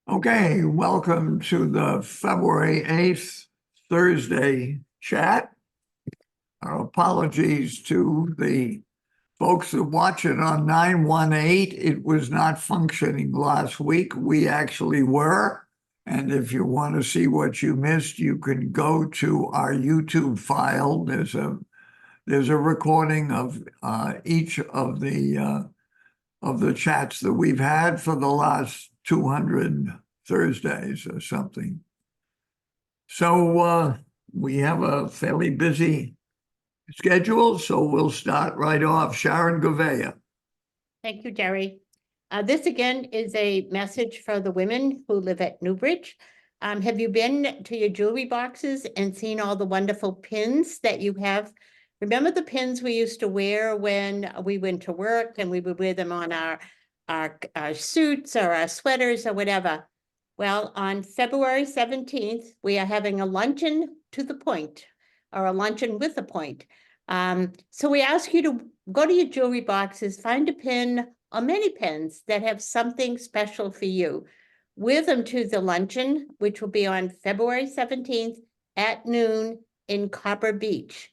Okay, welcome to the February 8th, Thursday chat. Our apologies to the folks that watch it on 918. It was not functioning last week. We actually were. And if you want to see what you missed, you can go to our YouTube file. There's a recording of each of the chats that we've had for the last 200 Thursdays or something. So we have a fairly busy schedule, so we'll start right off. Sharon Gouveia. Thank you, Jerry. This again is a message for the women who live at Newbridge. Have you been to your jewelry boxes and seen all the wonderful pins that you have? Remember the pins we used to wear when we went to work and we would wear them on our suits or our sweaters or whatever? Well, on February 17th, we are having a luncheon to the point, or a luncheon with a point. So we ask you to go to your jewelry boxes, find a pin or many pins that have something special for you. Wear them to the luncheon, which will be on February 17th at noon in Copper Beach.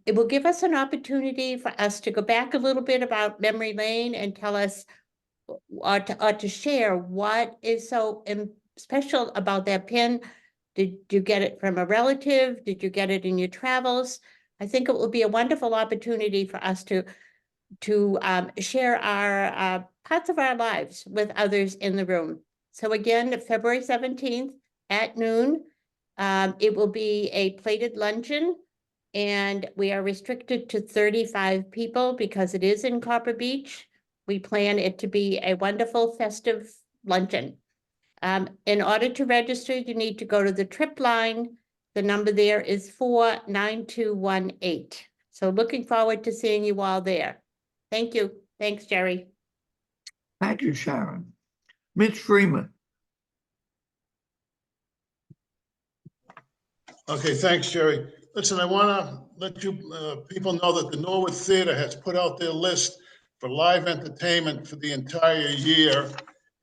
It will give us an opportunity for us to go back a little bit about memory lane and tell us or to share what is so special about that pin. Did you get it from a relative? Did you get it in your travels? I think it will be a wonderful opportunity for us to share our parts of our lives with others in the room. So again, February 17th at noon, it will be a plated luncheon, and we are restricted to 35 people because it is in Copper Beach. We plan it to be a wonderful festive luncheon. In order to register, you need to go to the trip line. The number there is 49218. So looking forward to seeing you all there. Thank you. Thanks, Jerry. Thank you, Sharon. Mitch Freeman. Okay, thanks, Jerry. Listen, I want to let you people know that the Norwood Theater has put out their list for live entertainment for the entire year.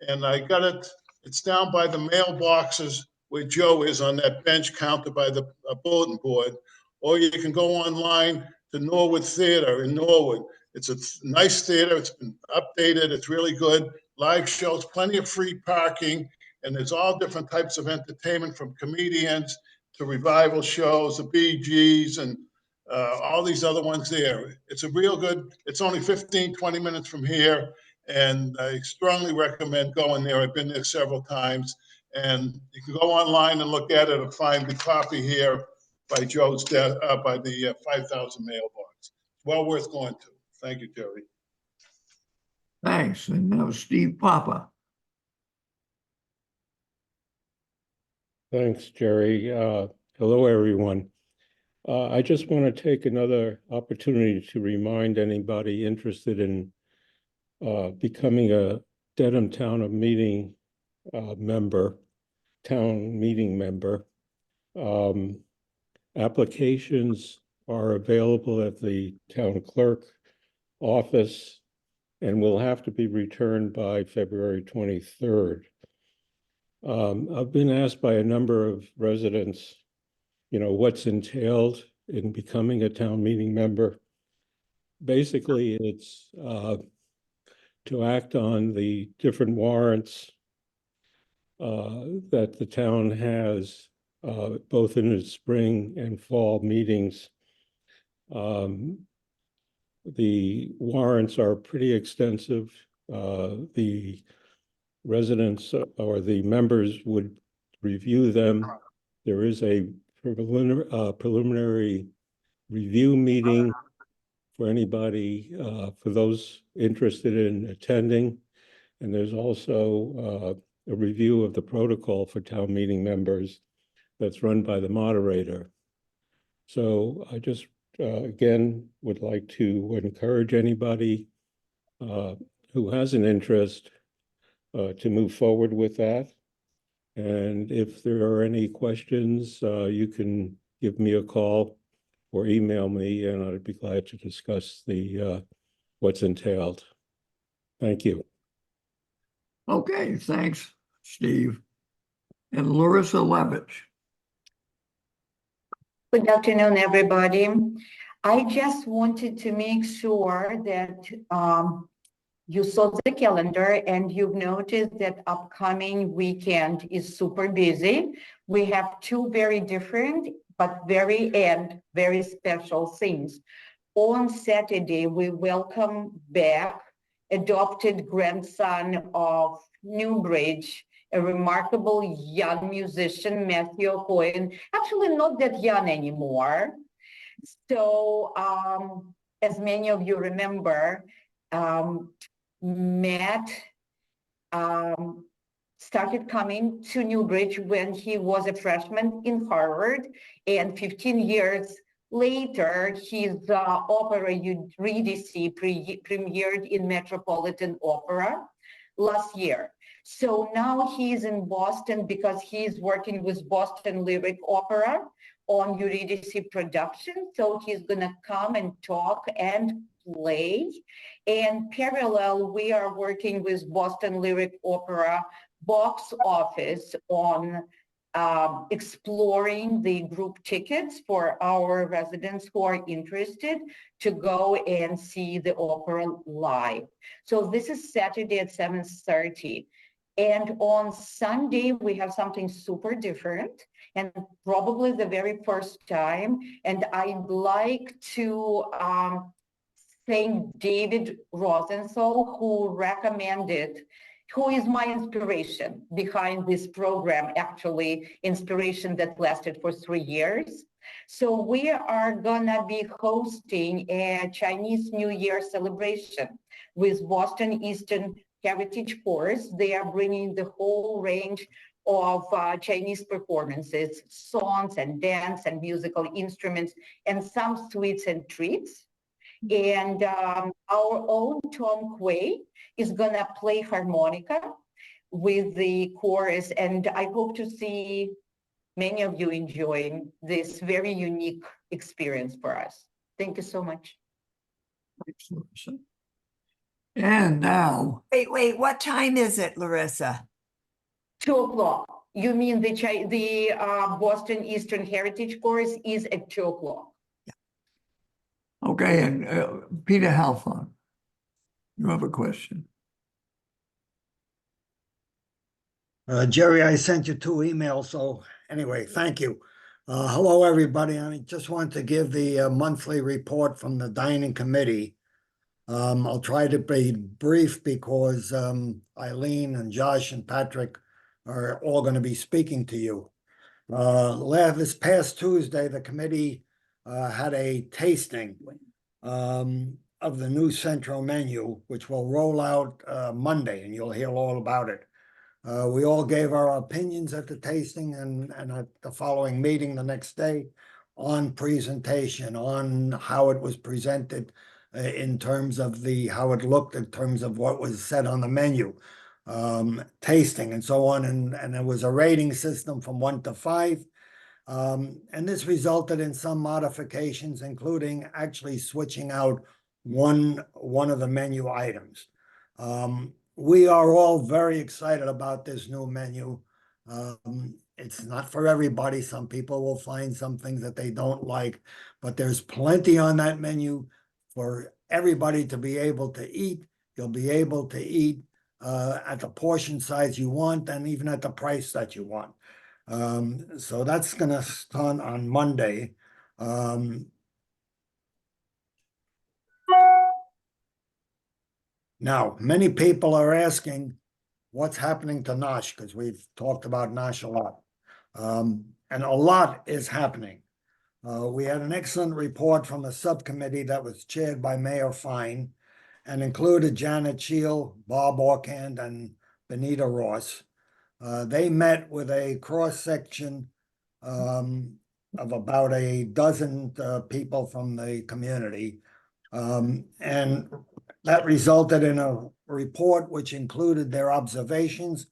And I got it, it's down by the mailboxes where Joe is on that bench counter by the bulletin board. Or you can go online to Norwood Theater in Norwood. It's a nice theater. It's been updated. It's really good. Live shows, plenty of free parking, and there's all different types of entertainment from comedians to revival shows, the Bee Gees, and all these other ones there. It's a real good, it's only 15, 20 minutes from here, and I strongly recommend going there. I've been there several times, and you can go online and look at it and find the copy here by Joe's, by the 5,000 mailbox. Well worth going to. Thank you, Jerry. Thanks. And now Steve Papa. Thanks, Jerry. Hello, everyone. I just want to take another opportunity to remind anybody interested in becoming a Dedham Town Meeting member. Applications are available at the town clerk office and will have to be returned by February 23rd. I've been asked by a number of residents, what's entailed in becoming a town meeting member. Basically, it's to act on the different warrants that the town has, both in its spring and fall meetings. The warrants are pretty extensive. The residents or the members would review them. There is a preliminary review meeting for anybody, for those interested in attending. And there's also a review of the protocol for town meeting members that's run by the moderator. So I just, again, would like to encourage anybody who has an interest to move forward with that. And if there are any questions, you can give me a call or email me, and I'd be glad to discuss the what's entailed. Thank you. Okay, thanks. Steve, and Larissa Levitch. Good afternoon, everybody. I just wanted to make sure that you saw the calendar and you've noticed that upcoming weekend is super busy. We have two very different but very special things. On Saturday, we welcome back adopted grandson of Newbridge, a remarkable young musician, Matthew Cohen, actually not that young anymore. So as many of you remember, Matt started coming to Newbridge when he was a freshman in Harvard, and 15 years later, his opera Eurydice premiered in Metropolitan Opera last year. So now he's in Boston because he's working with Boston Lyric Opera on Eurydice production. So he's gonna come and talk and play. And parallel, we are working with Boston Lyric Opera box office on exploring the group tickets for our residents who are interested to go and see the opera live. So this is Saturday at 7:30. And on Sunday, we have something super different and probably the very first time. And I'd like to thank David Rosenthal, who is my inspiration behind this program, actually inspiration that lasted for 3 years. So we are gonna be hosting a Chinese New Year celebration with Boston Eastern Heritage Chorus. They are bringing the whole range of Chinese performances, songs and dance and musical instruments, and some sweets and treats. And our own Tom Quay is gonna play harmonica with the chorus, and I hope to see many of you enjoying this very unique experience for us. Thank you so much. Thanks, Larissa. And now, Wait, what time is it, Larissa? 2:00. You mean the Boston Eastern Heritage Chorus is at 2:00. okay, and Peter Halfon, you have a question. Jerry, I sent you 2 emails, so anyway, thank you. Hello, everybody. I just want to give the monthly report from the dining committee. I'll try to be brief because Eileen and Josh and Patrick are all going to be speaking to you. This past Tuesday, the committee had a tasting of the new Centro menu, which will roll out Monday, and you'll hear all about it. We all gave our opinions at the tasting and at the following meeting the next day on presentation, on how it was presented in terms of how it looked, in terms of what was said on the menu, tasting and so on. And there was a rating system from 1 to 5. And this resulted in some modifications, including actually switching out one of the menu items. We are all very excited about this new menu. It's not for everybody. Some people will find some things that they don't like, but there's plenty on that menu for everybody to be able to eat. You'll be able to eat at the portion size you want and even at the price that you want. So that's going to start on Monday. Now, many people are asking what's happening to Nosh, because we've talked about Nosh a lot. And a lot is happening. We had an excellent report from a subcommittee that was chaired by Mayor Fine and included Janet Shield, Bob Orkand, and Benita Ross. They met with a cross-section of about a dozen people from the community. And that resulted in a report which included their observations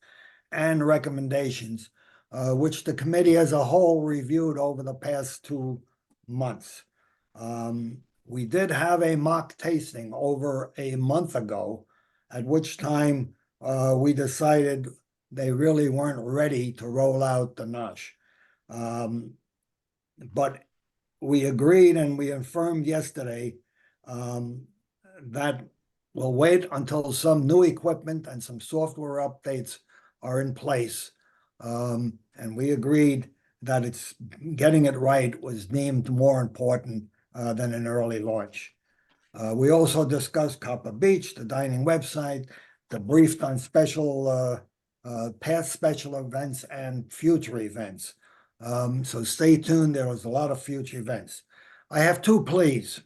and recommendations, which the committee as a whole reviewed over the past 2 months. We did have a mock tasting over a month ago, at which time we decided they really weren't ready to roll out the NOSH. But we agreed and we affirmed yesterday that we'll wait until some new equipment and some software updates are in place. And we agreed that it's getting it right was deemed more important than an early launch. We also discussed Copper Beach, the dining website, the briefed on special past special events and future events. So stay tuned. There was a lot of future events. I have two pleas.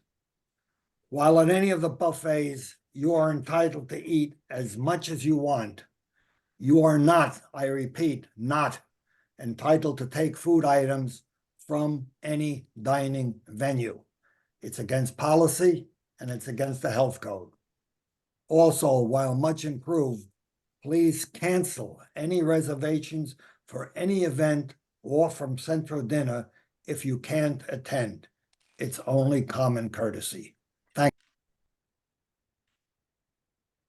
While at any of the buffets, you are entitled to eat as much as you want. You are not, I repeat, not entitled to take food items from any dining venue. It's against policy and it's against the health code. Also, while much improved, please cancel any reservations for any event or from Central Dinner if you can't attend. It's only common courtesy.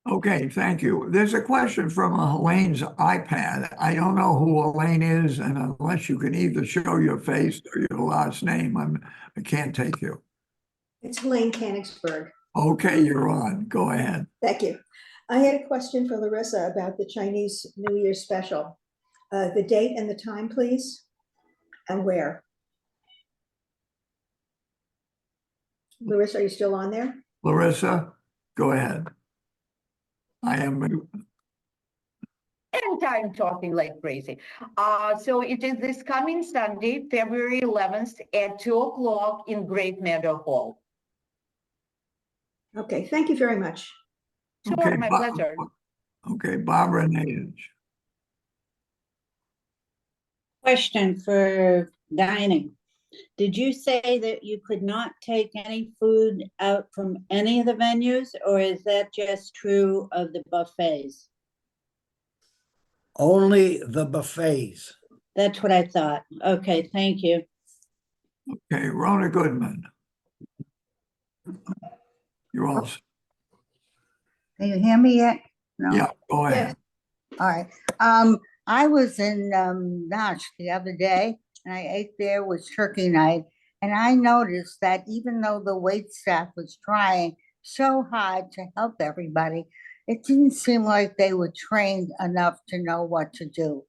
Okay, thank you. There's a question from Elaine's iPad. I don't know who Elaine is, and unless you can either show your face or your last name, I can't take you. It's Helene Kanigsberg. Okay, you're on. Go ahead. Thank you. I had a question for Larissa about the Chinese New Year special. The date and the time, please, and where. Larissa, are you still on there? Larissa, go ahead. I am. And I'm talking like crazy. So it is this coming Sunday, February 11th at 2 o'clock in Great Meadow Hall. Okay, thank you very much. Sure, Okay, my pleasure. Okay, Barbara Nage. Question for dining. Did you say that you could not take any food out from any of the venues, or is that just true of the buffets? Only the buffets. That's what I thought. Okay, thank you. Okay, Rona Goodman. You're all, Can you hear me yet? No? yeah, go ahead. All right. I was in Nash the other day and I ate there with turkey night. And I noticed that even though the wait staff was trying so hard to help everybody, it didn't seem like they were trained enough to know what to do.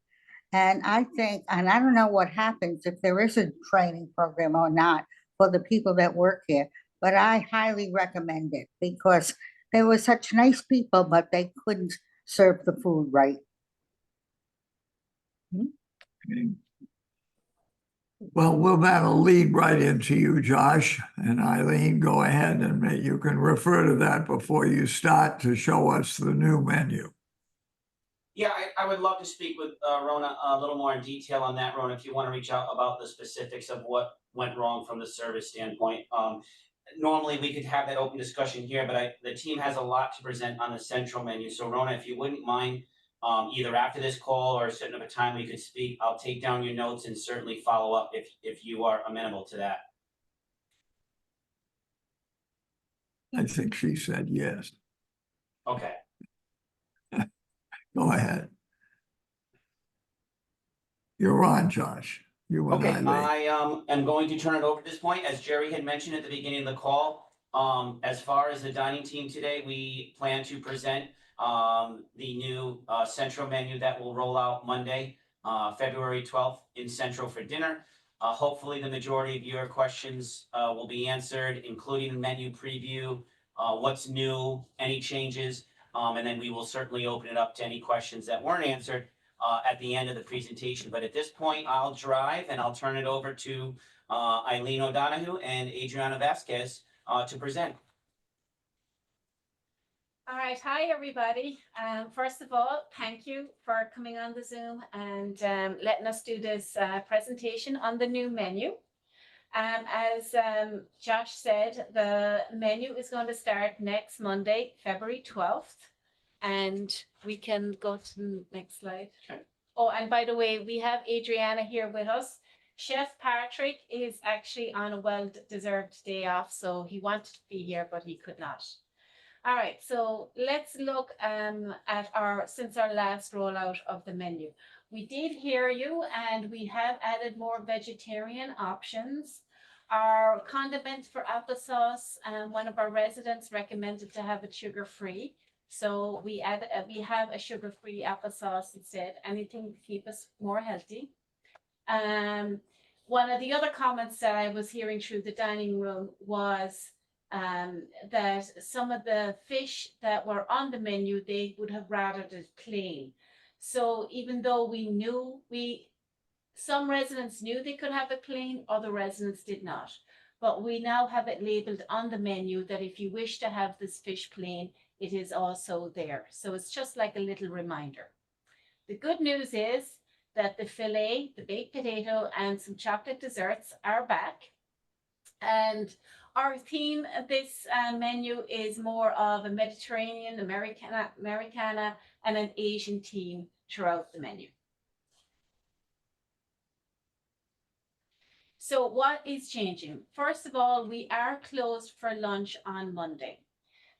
And I think, and I don't know what happens if there is a training program or not for the people that work here, but I highly recommend it because they were such nice people, but they couldn't serve the food right. Okay. Well, that'll lead right into you, Josh, and Eileen, go ahead and you can refer to that before you start to show us the new menu. Yeah, I would love to speak with Rona a little more in detail on that, Rona, if you want to reach out about the specifics of what went wrong from the service standpoint. Normally, we could have that open discussion here, but the team has a lot to present on the central menu. So Rona, if you wouldn't mind, either after this call or setting up a time we could speak, I'll take down your notes and certainly follow up if you are amenable to that. I think she said yes. Okay. Go ahead. You're on, Josh. You and Okay, Eileen. I am going to turn it over at this point. As Jerry had mentioned at the beginning of the call, as far as the dining team today, we plan to present the new central menu that will roll out Monday, February 12th in Central for dinner. Hopefully the majority of your questions will be answered, including menu preview, what's new, any changes, and then we will certainly open it up to any questions that weren't answered at the end of the presentation. But at this point, I'll drive and I'll turn it over to Eileen O'Donoghue and Adriana Vasquez to present. All right, hi everybody. First of all, thank you for coming on the Zoom and letting us do this presentation on the new menu. As Josh said, the menu is going to start next Monday, February 12th. And we can go to the next slide. Okay. Oh, and by the way, we have Adriana here with us. Chef Patrick is actually on a well-deserved day off, so he wanted to be here, but he could not. All right, so let's look at since our last rollout of the menu. We did hear you and we have added more vegetarian options. Our condiments for applesauce, one of our residents recommended to have it sugar-free. So we have a sugar-free applesauce instead, anything to keep us more healthy. One of the other comments that I was hearing through the dining room was that some of the fish that were on the menu, they would have rather it plain. So even though some residents knew they could have it plain, other residents did not. But we now have it labeled on the menu that if you wish to have this fish plain, it is also there. So it's just like a little reminder. The good news is that the filet, the baked potato, and some chocolate desserts are back. And our theme of this menu is more of a Mediterranean, Americana, and an Asian theme throughout the menu. So what is changing? First of all, we are closed for lunch on Monday.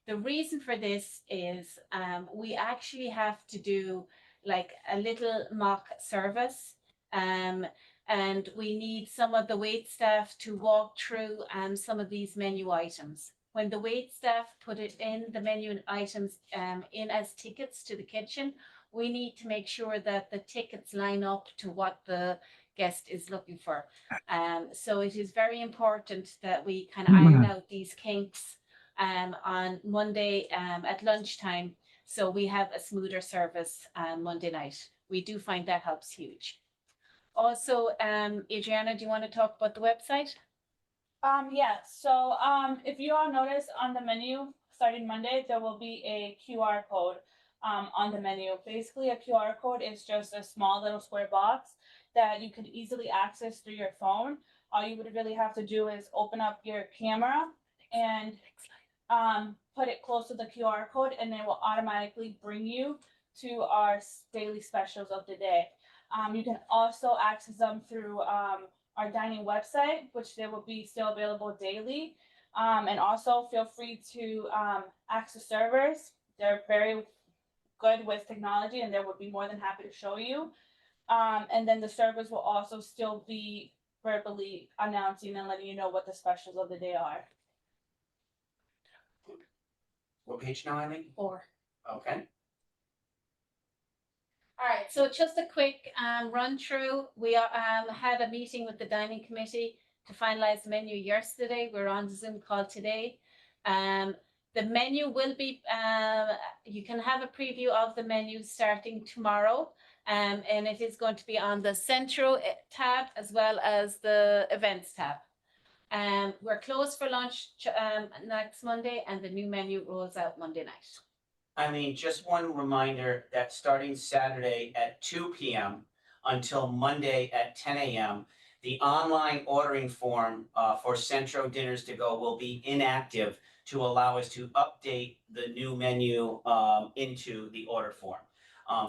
The reason for this is we actually have to do like a little mock service. And we need some of the wait staff to walk through some of these menu items. When the wait staff put it in, the menu items in as tickets to the kitchen, we need to make sure that the tickets line up to what the guest is looking for. So it is very important that we kind of iron out these kinks on Monday at lunchtime, so we have a smoother service Monday night. We do find that helps huge. Also, Adriana, do you want to talk about the website? Yeah, so if you all notice on the menu starting Monday, there will be a QR code on the menu. Basically, a QR code is just a small little square box that you can easily access through your phone. All you would really have to do is open up your camera and put it close to the QR code, and then it will automatically bring you to our daily specials of the day. You can also access them through our dining website, which they will be still available daily. And also feel free to ask the servers. They're very good with technology and they would be more than happy to show you. And then the servers will also still be verbally announcing and letting you know what the specials of the day are. What page now, Eileen? 4. Okay. All right, so just a quick run through. We had a meeting with the dining committee to finalize the menu yesterday. We're on the Zoom call today. The menu will be, you can have a preview of the menu starting tomorrow. And it is going to be on the Central tab as well as the Events tab. We're closed for lunch next Monday, and the new menu rolls out Monday night. I mean, just one reminder that starting Saturday at 2 p.m. until Monday at 10 a.m., the online ordering form for Centro Dinners to Go will be inactive to allow us to update the new menu into the order form.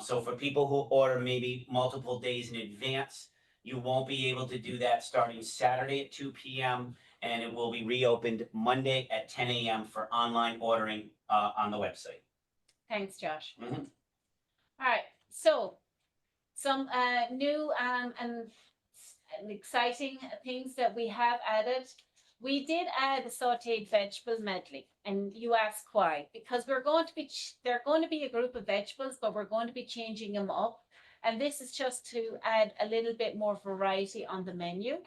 So for people who order maybe multiple days in advance, you won't be able to do that starting Saturday at 2 p.m. and it will be reopened Monday at 10 a.m. for online ordering on the website. Thanks, Josh. Mm-hmm. All right, so some new and exciting things that we have added. We did add a sauteed vegetable medley, and you ask why? Because they're going to be a group of vegetables, but we're going to be changing them up. And this is just to add a little bit more variety on the menu.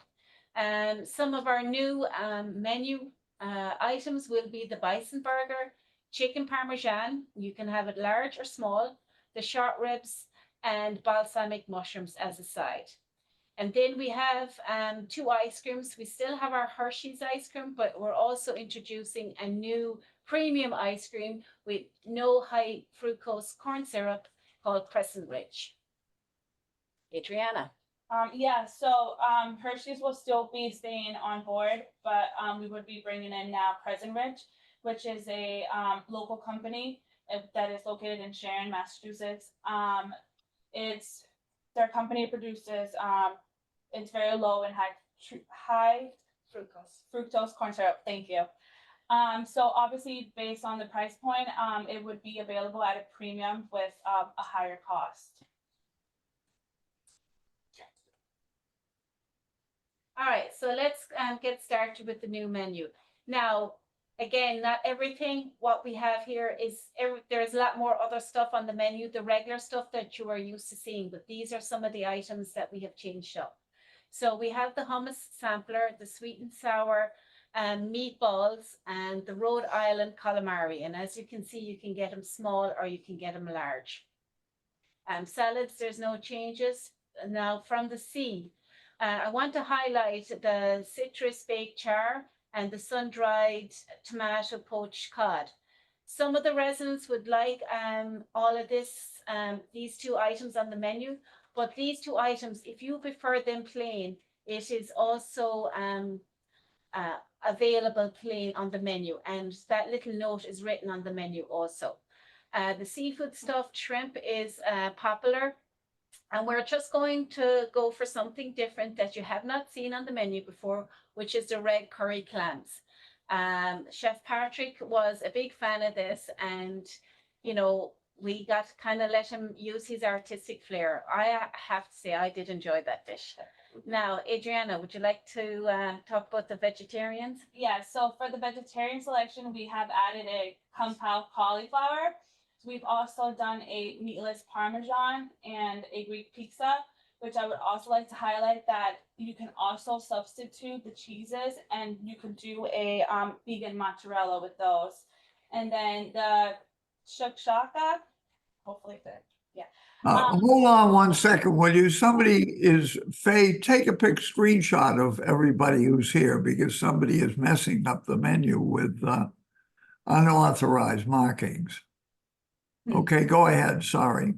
Some of our new menu items will be the bison burger, chicken parmesan, you can have it large or small, the short ribs, and balsamic mushrooms as a side. And then we have 2 ice creams. We still have our Hershey's ice cream, but we're also introducing a new premium ice cream with no high fructose corn syrup called Crescent Ridge. Adriana. Yeah, so Hershey's will still be staying on board, but we would be bringing in now Crescent Ridge, which is a local company that is located in Sharon, Massachusetts. Their company produces it's very low in high fructose corn syrup. Thank you. So obviously, based on the price point, it would be available at a premium with a higher cost. All right, so let's get started with the new menu. Now, again, not everything what we have here is, there's a lot more other stuff on the menu, the regular stuff that you are used to seeing, but these are some of the items that we have changed up. So we have the hummus sampler, the sweet and sour meatballs, and the Rhode Island calamari. And as you can see, you can get them small or you can get them large. Salads, there's no changes. Now from the sea, I want to highlight the citrus baked char and the sun-dried tomato poached cod. Some of the residents would like all of this, these two items on the menu, but these two items, if you prefer them plain, it is also available plain on the menu, and that little note is written on the menu also. The seafood stuffed shrimp is popular. And we're just going to go for something different that you have not seen on the menu before, which is the red curry clams. Chef Patrick was a big fan of this, and, you know, we got to kind of let him use his artistic flair. I have to say, I did enjoy that dish. Now, Adriana, would you like to talk about the vegetarians? Yeah, so for the vegetarian selection, we have added a kung pao cauliflower. We've also done a meatless Parmesan and a Greek pizza, which I would also like to highlight that you can also substitute the cheeses, and you could do a vegan mozzarella with those. And then the shakshuka, hopefully good. Yeah. Hold on one second, will you? Faye, take a screenshot of everybody who's here, because somebody is messing up the menu with unauthorized markings. Okay, go ahead, sorry.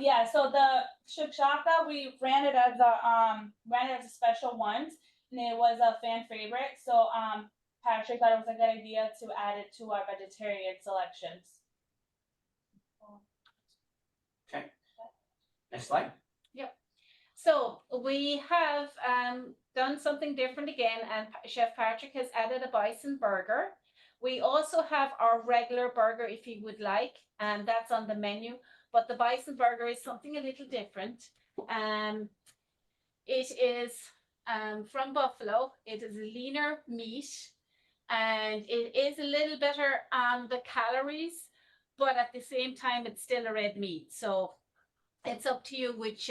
Yeah, so the shakshuka, we ran it as a special once, and it was a fan favorite. So Patrick thought it was a good idea to add it to our vegetarian selections. Okay. Next slide. Yep. So we have done something different again, and Chef Patrick has added a bison burger. We also have our regular burger if you would like, and that's on the menu. But the bison burger is something a little different. It is from buffalo. It is a leaner meat, and it is a little better on the calories, but at the same time, it's still a red meat. So it's up to you which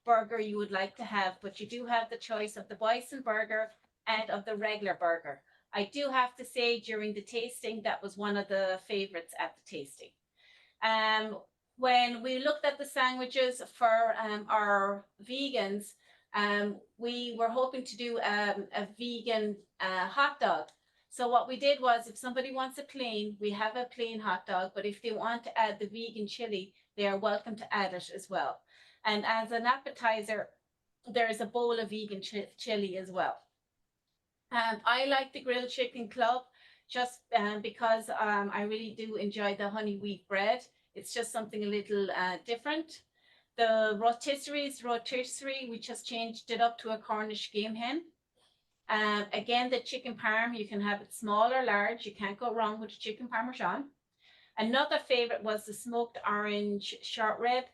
burger you would like to have, but you do have the choice of the bison burger and of the regular burger. I do have to say, during the tasting, that was one of the favorites at the tasting. When we looked at the sandwiches for our vegans, we were hoping to do a vegan hot dog. So what we did was, if somebody wants a plain, we have a plain hot dog, but if they want to add the vegan chili, they are welcome to add it as well. And as an appetizer, there is a bowl of vegan chili as well. I like the grilled chicken club just because I really do enjoy the honey wheat bread. It's just something a little different. The rotisserie, we just changed it up to a Cornish game hen. Again, the chicken parm, you can have it small or large. You can't go wrong with chicken parmesan. Another favorite was the smoked orange short rib.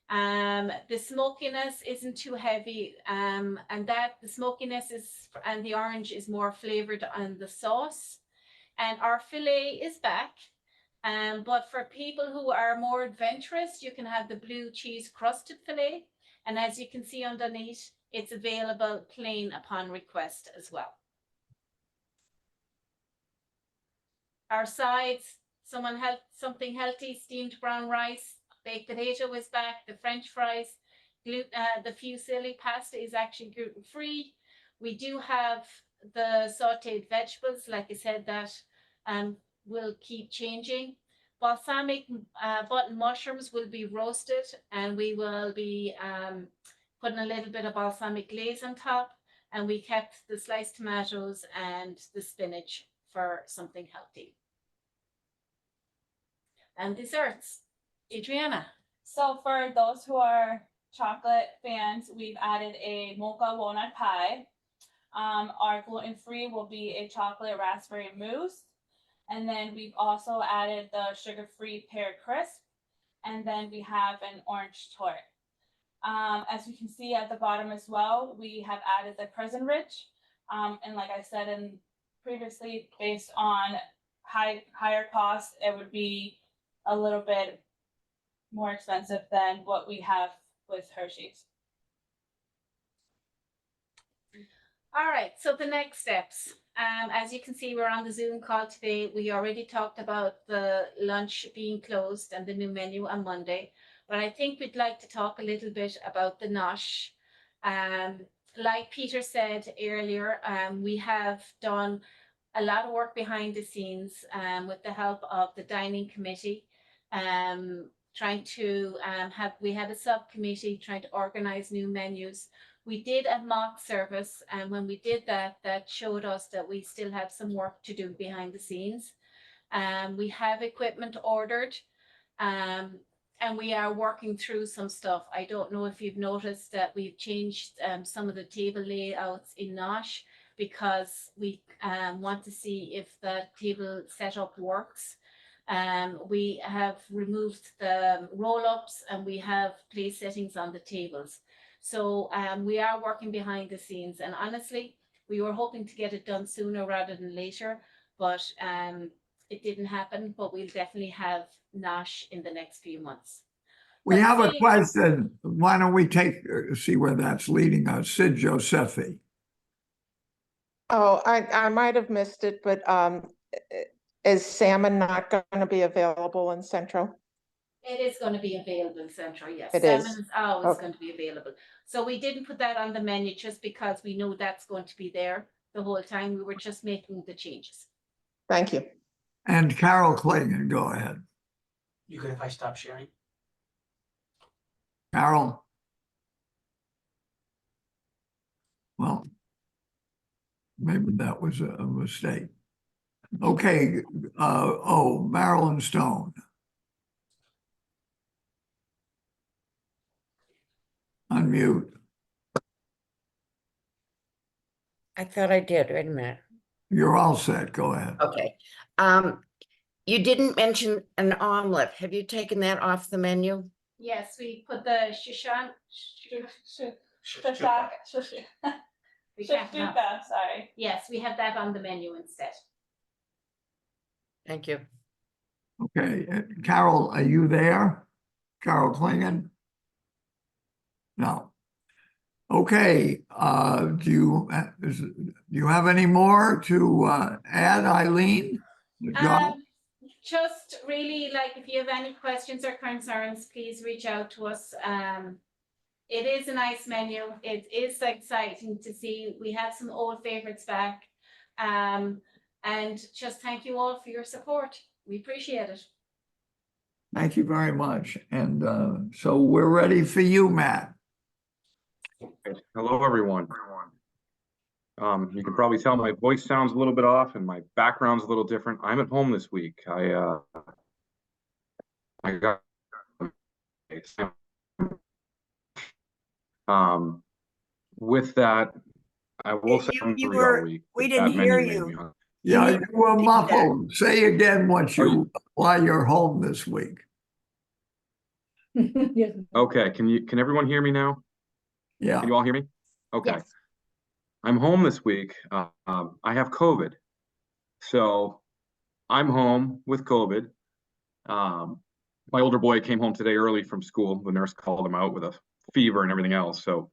The smokiness isn't too heavy, and that the smokiness and the orange is more flavored on the sauce. And our filet is back. But for people who are more adventurous, you can have the blue cheese crusted filet. And as you can see underneath, it's available plain upon request as well. Our sides, something healthy, steamed brown rice, baked potato is back, the French fries, the fusilli pasta is actually gluten-free. We do have the sauteed vegetables, like I said, that will keep changing. Balsamic button mushrooms will be roasted, and we will be putting a little bit of balsamic glaze on top, and we kept the sliced tomatoes and the spinach for something healthy. And desserts. Adriana. So for those who are chocolate fans, we've added a mocha walnut pie. Our gluten-free will be a chocolate raspberry mousse. And then we've also added the sugar-free pear crisp. And then we have an orange tort. As you can see at the bottom as well, we have added the Crescent Ridge. And like I said previously, based on higher costs, it would be a little bit more expensive than what we have with Hershey's. All right, so the next steps. As you can see, we're on the Zoom call today. We already talked about the lunch being closed and the new menu on Monday, but I think we'd like to talk a little bit about the NOSH. Like Peter said earlier, we have done a lot of work behind the scenes with the help of the dining committee, trying to we had a subcommittee trying to organize new menus. We did a mock service, and when we did that, that showed us that we still have some work to do behind the scenes. We have equipment ordered, and we are working through some stuff. I don't know if you've noticed that we've changed some of the table layouts in NOSH because we want to see if the table setup works. We have removed the roll-ups and we have place settings on the tables. So we are working behind the scenes, and honestly, we were hoping to get it done sooner rather than later, but it didn't happen. But we'll definitely have NOSH in the next few months. We But have a see- question. Why don't we see where that's leading us? Sid Josephi. Oh, I might have missed it, but is salmon not going to be available in Central? It is going to be available in Central, yes. It Salmon is. is always Okay. going to be available. So we didn't put that on the menu just because we know that's going to be there the whole time. We were just making the changes. Thank you. And Carol Clingan, go ahead. You good if I stop sharing? Carol? Well, maybe that was a mistake. Okay, Marilyn Stone. Unmute. I thought I did. Wait a minute. You're all set. Go ahead. Okay. You didn't mention an omelet. Have you taken that off the menu? Yes, we put the Shushan. We can't have- Shashtuka, sorry. Yes, we have that on the menu instead. Thank you. Okay, Carol, are you there? Carol Clingan? No. Okay, do you have any more to add, Eileen? Just really like if you have any questions or concerns, please reach out to us. It is a nice menu. It is exciting to see. We have some old favorites back. And just thank you all for your support. We appreciate it. Thank you very much. And so we're ready for you, Matt. Hello, everyone. You can probably tell my voice sounds a little bit off and my background's a little different. I'm at home this week. I got with that, I will say I'm You free all were, week. we but didn't that hear menu made me you. hungry. Yeah, need you to were repeat muffled. Say again why you're home this week. Okay, can everyone hear me now? Yeah. Can you all hear me? Okay. Yes. I'm home this week. I have COVID. So I'm home with COVID. My older boy came home today early from school. The nurse called him out with a fever and everything else. So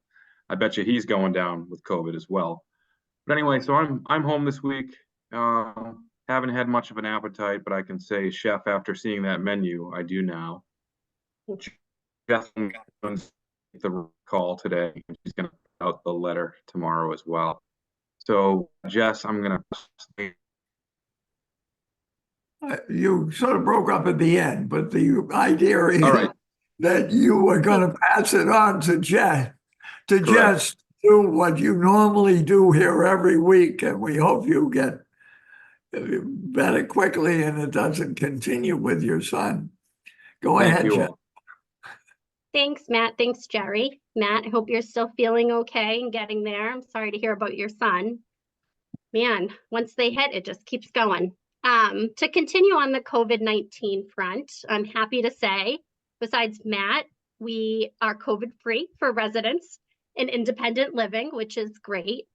I bet you he's going down with COVID as well. But anyway, so I'm home this week. Haven't had much of an appetite, but I can say, chef, after seeing that menu, I do now. Jeff the call today. She's going to put out the letter tomorrow as well. So, Jess, I'm going to. You sort of broke up at the end, but the idea is All right. that you were going to pass it on to Jess, to Correct. just do what you normally do here every week, and we hope you get better quickly and it doesn't continue with your son. Go Thank ahead, you Jess. all. Thanks, Matt. Thanks, Jerry. Matt, I hope you're still feeling okay and getting there. I'm sorry to hear about your son. Man, once they hit, it just keeps going. To continue on the COVID-19 front, I'm happy to say, besides Matt, we are COVID-free for residents in independent living, which is great.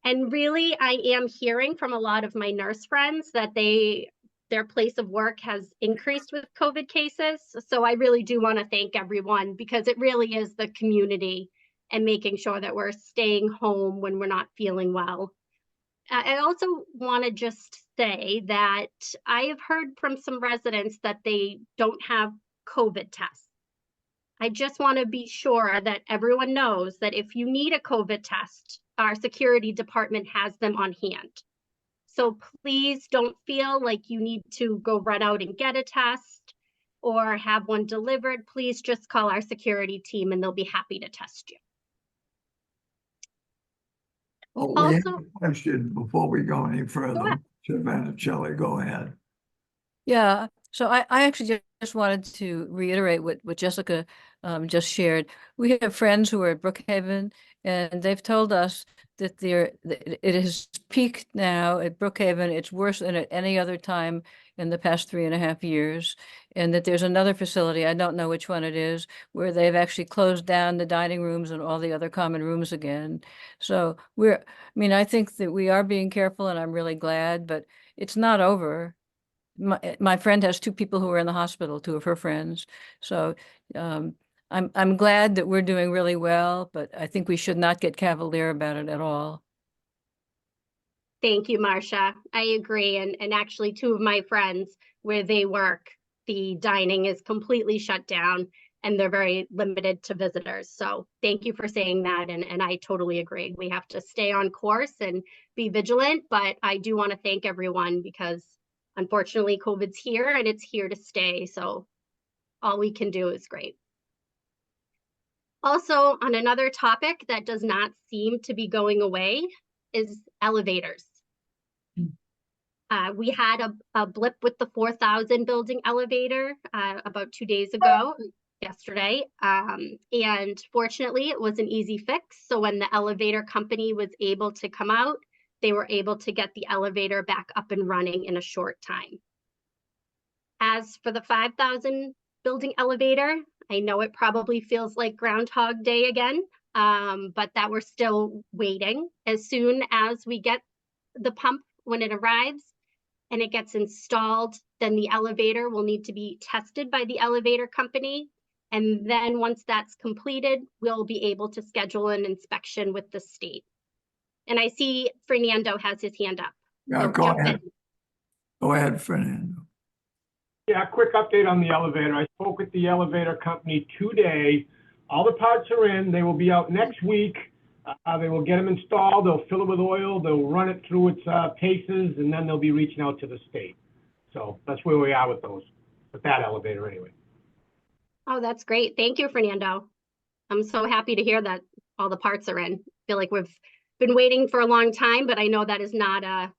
And really, I am hearing from a lot of my nurse friends that their place of work has increased with COVID cases. So I really do want to thank everyone, because it really is the community and making sure that we're staying home when we're not feeling well. I also want to just say that I have heard from some residents that they don't have COVID tests. I just want to be sure that everyone knows that if you need a COVID test, our security department has them on hand. So please don't feel like you need to go run out and get a test or have one delivered. Please just call our security team and they'll be happy to test you. Oh, we have a question before we go any further. Savannah Shelley, go ahead. Yeah, so I actually just wanted to reiterate what Jessica just shared. We have friends who are at Brookhaven, and they've told us that it has peaked now at Brookhaven. It's worse than at any other time in the past 3.5 years, and that there's another facility, I don't know which one it is, where they've actually closed down the dining rooms and all the other common rooms again. So I think that we are being careful, and I'm really glad, but it's not over. My friend has 2 people who are in the hospital, 2 of her friends. So I'm glad that we're doing really well, but I think we should not get cavalier about it at all. Thank you, Marcia. I agree. And actually 2 of my friends where they work, the dining is completely shut down and they're very limited to visitors. So thank you for saying that. And I totally agree. We have to stay on course and be vigilant, but I do want to thank everyone because unfortunately COVID's here and it's here to stay. So all we can do is great. Also, on another topic that does not seem to be going away is elevators. We had a blip with the 4,000 building elevator about 2 days ago, yesterday. And fortunately, it was an easy fix. So when the elevator company was able to come out, they were able to get the elevator back up and running in a short time. As for the 5,000 building elevator, I know it probably feels like Groundhog Day again, but that we're still waiting. As soon as we get the pump, when it arrives and it gets installed, then the elevator will need to be tested by the elevator company. And then once that's completed, we'll be able to schedule an inspection with the state. And I see Fernando has his hand up. Yeah, So go jump ahead. in. Go ahead, Fernando. Yeah, quick update on the elevator. I spoke with the elevator company today. All the parts are in. They will be out next week. They will get them installed. They'll fill it with oil. They'll run it through its paces, and then they'll be reaching out to the state. So that's where we are with that elevator anyway. Oh, that's great. Thank you, Fernando. I'm so happy to hear that all the parts are in. I feel like we've been waiting for a long time, but I know that is not a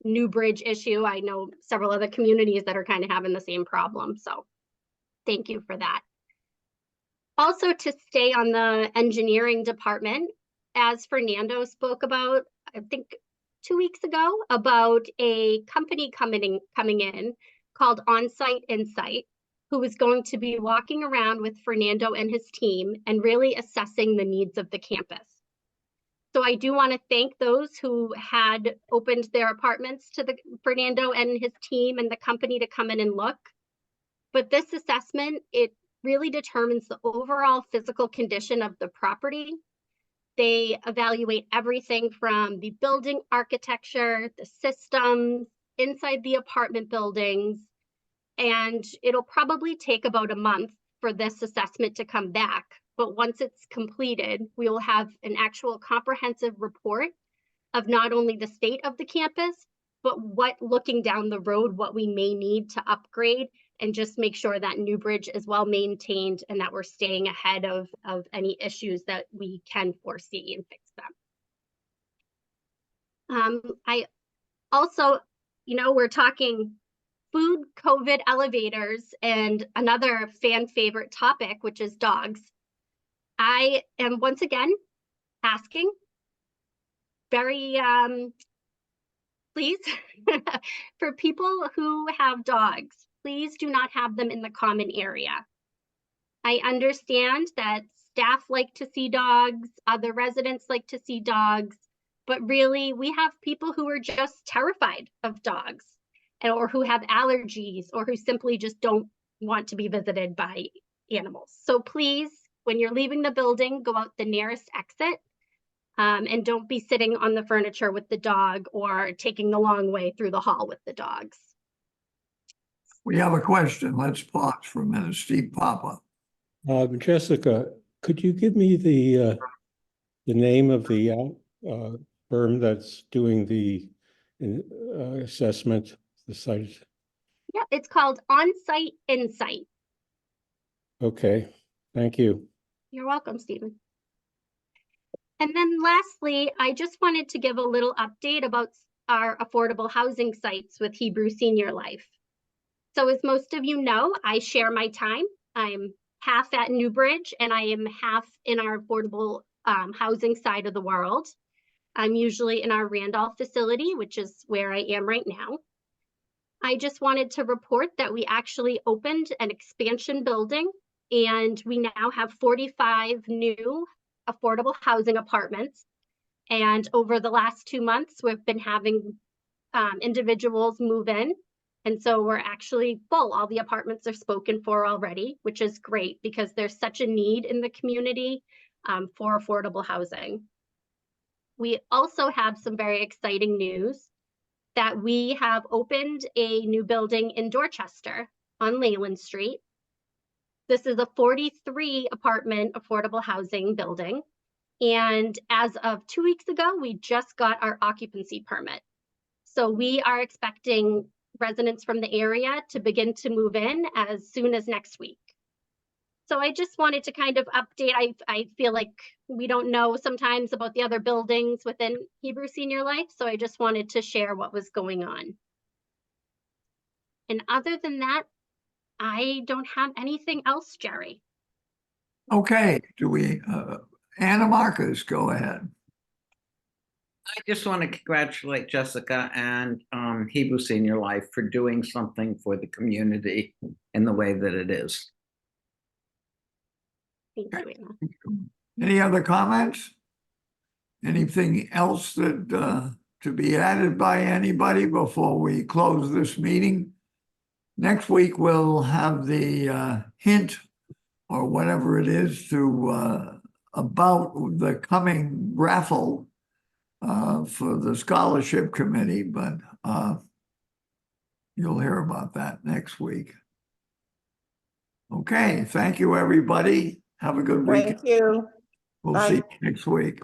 Newbridge issue. I know several other communities that are kind of having the same problem. So thank you for that. Also, to stay on the engineering department, as Fernando spoke about, I think 2 weeks ago, about a company coming in called Onsite Insight, who is going to be walking around with Fernando and his team and really assessing the needs of the campus. So I do want to thank those who had opened their apartments to Fernando and his team and the company to come in and look. But this assessment, it really determines the overall physical condition of the property. They evaluate everything from the building architecture, the systems, inside the apartment buildings, and it'll probably take about a month for this assessment to come back. But once it's completed, we will have an actual comprehensive report of not only the state of the campus, but what, looking down the road, what we may need to upgrade and just make sure that Newbridge is well maintained and that we're staying ahead of any issues that we can foresee and fix them. I also, we're talking food, COVID, elevators, and another fan favorite topic, which is dogs. I am once again asking very please for people who have dogs, please do not have them in the common area. I understand that staff like to see dogs, other residents like to see dogs, but really we have people who are just terrified of dogs or who have allergies or who simply just don't want to be visited by animals. So please, when you're leaving the building, go out the nearest exit and don't be sitting on the furniture with the dog or taking the long way through the hall with the dogs. We have a question. Let's pause for a minute. Steve Papa. Jessica, could you give me the name of the firm that's doing the assessment, the site? Yeah, it's called On-Site Insight. Okay, thank you. You're welcome, Stephen. And then lastly, I just wanted to give a little update about our affordable housing sites with Hebrew Senior Life. So as most of you know, I share my time. I'm half at Newbridge and I am half in our affordable housing side of the world. I'm usually in our Randolph facility, which is where I am right now. I just wanted to report that we actually opened an expansion building and we now have 45 new affordable housing apartments. And over the last 2 months, we've been having individuals move in. And so we're actually full. All the apartments are spoken for already, which is great because there's such a need in the community for affordable housing. We also have some very exciting news that we have opened a new building in Dorchester on Leyland Street. This is a 43 apartment affordable housing building. And as of 2 weeks ago, we just got our occupancy permit. So we are expecting residents from the area to begin to move in as soon as next week. So I just wanted to kind of update. I feel like we don't know sometimes about the other buildings within Hebrew Senior Life. So I just wanted to share what was going on. And other than that, I don't have anything else, Jerry. Okay, do we, Anna Marcus, go ahead. I just want to congratulate Jessica and Hebrew Senior Life for doing something for the community in the way that it is. Thank you, Anna. Any other comments? Anything else that to be added by anybody before we close this meeting? Next week, we'll have the hint or whatever it is to about the coming raffle for the scholarship committee, but you'll hear about that next week. Okay, thank you, everybody. Have a good weekend. Thank you. We'll Bye. see you next week.